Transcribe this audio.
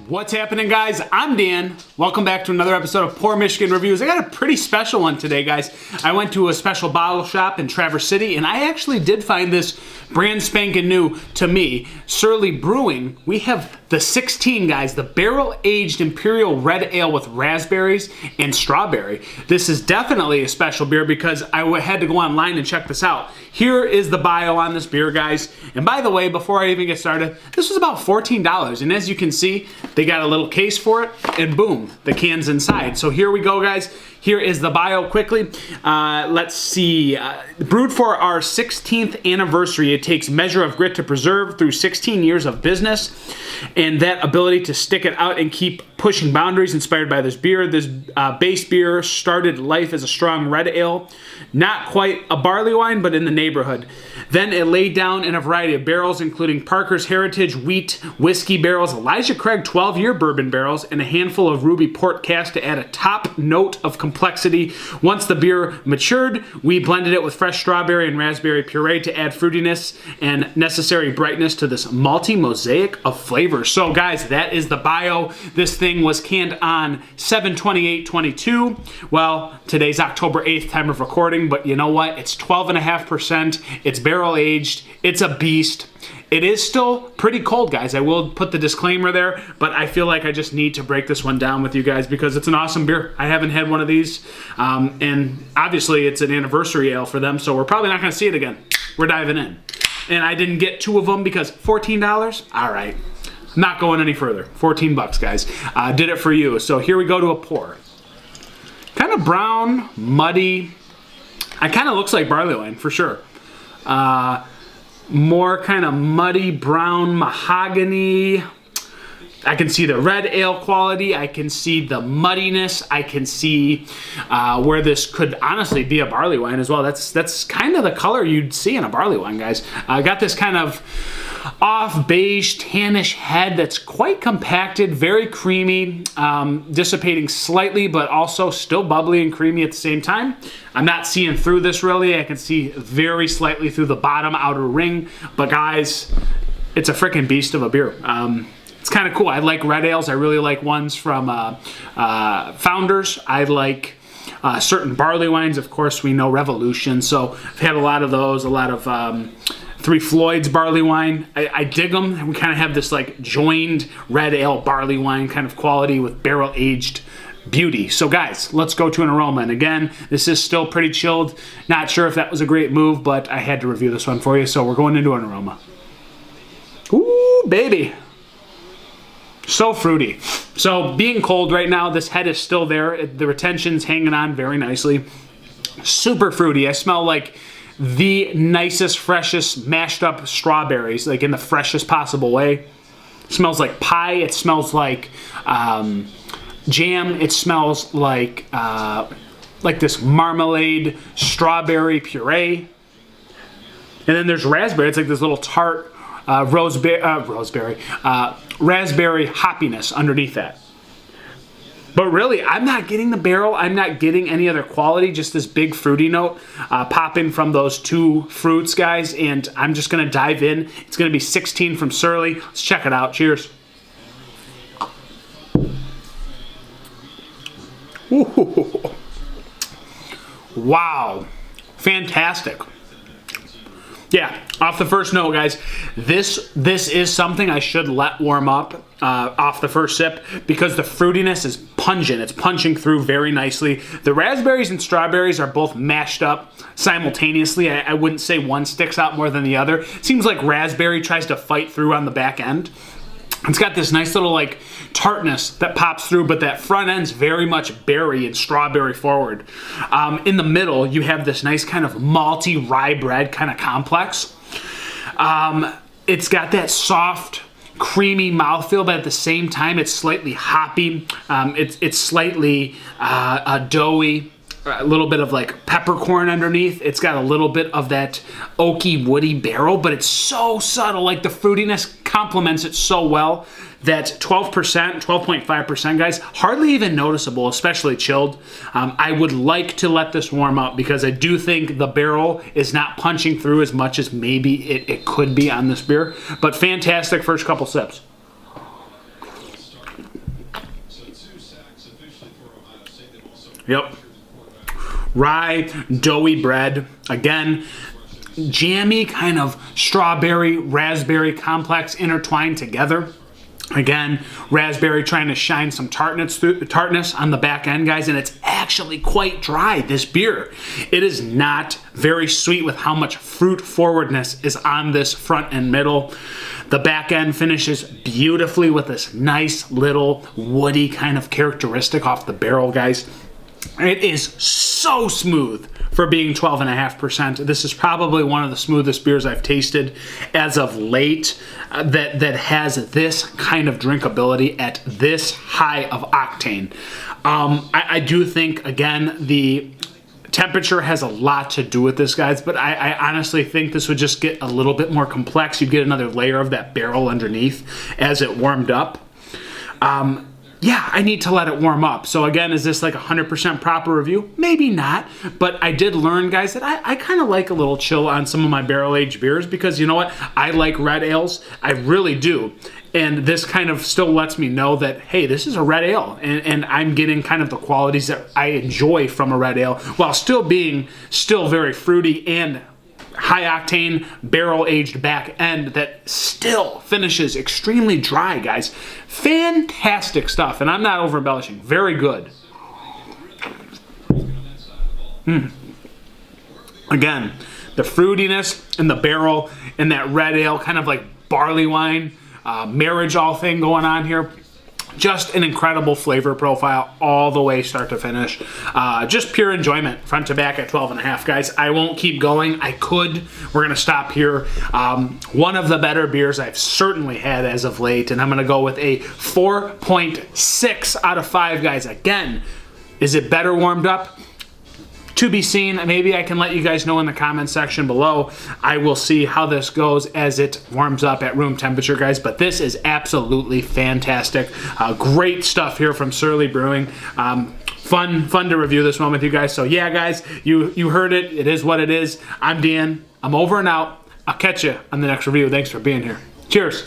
What's happening, guys? I'm Dan. Welcome back to another episode of Pour Michigan Reviews. I got a pretty special one today, guys. I went to a special bottle shop in Traverse City, and I actually did find this brand spanking new to me, Surly Brewing. We have the 16, guys, the barrel-aged Imperial Red Ale with raspberries and strawberry. This is definitely a special beer because I had to go online and check this out. Here is the bio on this beer, guys. And by the way, before I even get started, this was about $14. And as you can see, they got a little case for it, and boom, the can's inside. So here we go, guys. Here is the bio quickly. Let's see. Brewed for our 16th anniversary, it takes measure of grit to preserve through 16 years of business, and that ability to stick it out and keep pushing boundaries inspired by this beer. This base beer started life as a strong red ale. Not quite a barley wine, but in the neighborhood. Then it laid down in a variety of barrels, including Parker's Heritage Wheat Whiskey barrels, Elijah Craig 12-year bourbon barrels, and a handful of Ruby Port casks to add a top note of complexity. Once the beer matured, we blended it with fresh strawberry and raspberry puree to add fruitiness and necessary brightness to this malty mosaic of flavors. So, guys, that is the bio. This thing was canned on 7/28/22. Well, today's October 8th, time of recording, but you know what? It's 12.5%. It's barrel aged. It's a beast. It is still pretty cold, guys. I will put the disclaimer there, but I feel like I just need to break this one down with you guys because it's an awesome beer. I haven't had one of these, and obviously it's an anniversary ale for them, so we're probably not going to see it again. We're diving in. And I didn't get two of them because $14? All right. Not going any further. 14 bucks, guys. Did it for you. So here we go to a pour. Kind of brown, muddy. It kind of looks like barley wine, for sure. More kind of muddy brown mahogany. I can see the red ale quality. I can see the muddiness. I can see where this could honestly be a barley wine as well. That's kind of the color you'd see in a barley wine, guys. I got this kind of off beige tannish head that's quite compacted, very creamy, dissipating slightly, but also still bubbly and creamy at the same time. I'm not seeing through this really. I can see very slightly through the bottom outer ring, but guys, it's a freaking beast of a beer. It's kind of cool. I like red ales. I really like ones from Founders. I like certain barley wines. Of course, we know Revolution, so I've had a lot of those, a lot of Three Floyd's barley wine. I dig them. And we kind of have this like joined red ale barley wine kind of quality with barrel aged beauty. So guys, let's go to an aroma. And again, this is still pretty chilled. Not sure if that was a great move, but I had to review this one for you. So we're going into an aroma. Ooh, baby. So fruity. So being cold right now, this head is still there. The retention's hanging on very nicely. Super fruity. I smell like the nicest, freshest mashed up strawberries, like in the freshest possible way. It smells like pie. It smells like jam. It smells like this marmalade strawberry puree. And then there's raspberry. It's like this little tart raspberry hoppiness underneath that. But really, I'm not getting the barrel. I'm not getting any other quality, just this big fruity note popping from those two fruits, guys. And I'm just going to dive in. It's going to be 16 from Surly. Let's check it out. Cheers. Ooh. Wow. Fantastic. Yeah, off the first note, guys, this is something I should let warm up off the first sip because the fruitiness is pungent. It's punching through very nicely. The raspberries and strawberries are both mashed up simultaneously. I wouldn't say one sticks out more than the other. It seems like raspberry tries to fight through on the back end. It's got this nice little like tartness that pops through, but that front end's very much berry and strawberry forward. In the middle, you have this nice kind of malty rye bread kind of complex. It's got that soft, creamy mouthfeel, but at the same time, it's slightly hoppy. It's slightly doughy. A little bit of like peppercorn underneath. It's got a little bit of that oaky, woody barrel, but it's so subtle. Like the fruitiness complements it so well that 12%, 12.5%, guys, hardly even noticeable, especially chilled. I would like to let this warm up because I do think the barrel is not punching through as much as maybe it could be on this beer. But fantastic first couple sips. Yep. Rye, doughy bread. Again, jammy kind of strawberry, raspberry complex intertwined together. Again, raspberry trying to shine some tartness on the back end, guys, and it's actually quite dry, this beer. It is not very sweet with how much fruit forwardness is on this front and middle. The back end finishes beautifully with this nice little woody kind of characteristic off the barrel, guys. It is so smooth for being 12.5%. This is probably one of the smoothest beers I've tasted as of late that has this kind of drinkability at this high of octane. I do think, again, the temperature has a lot to do with this, guys, but I honestly think this would just get a little bit more complex. You'd get another layer of that barrel underneath as it warmed up. Yeah, I need to let it warm up. So again, is this like 100% proper review? Maybe not, but I did learn, guys, that I kind of like a little chill on some of my barrel-aged beers because you know what? I like red ales. I really do. And this kind of still lets me know that, hey, this is a red ale, and I'm getting kind of the qualities that I enjoy from a red ale while still being very fruity and high octane barrel aged back end that still finishes extremely dry, guys. Fantastic stuff, and I'm not over embellishing. Very good. Again, the fruitiness in the barrel and that red ale, kind of like barley wine, marriage all thing going on here. Just an incredible flavor profile all the way start to finish. Just pure enjoyment front to back at 12.5, guys. I won't keep going. I could. We're going to stop here. One of the better beers I've certainly had as of late, and I'm going to go with a 4.6 out of 5, guys. Again, is it better warmed up? To be seen. Maybe I can let you guys know in the comment section below. I will see how this goes as it warms up at room temperature, guys. But this is absolutely fantastic. Great stuff here from Surly Brewing. Fun to review this one with you guys. So yeah, guys, you heard it. It is what it is. I'm Dan. I'm over and out. I'll catch you on the next review. Thanks for being here. Cheers.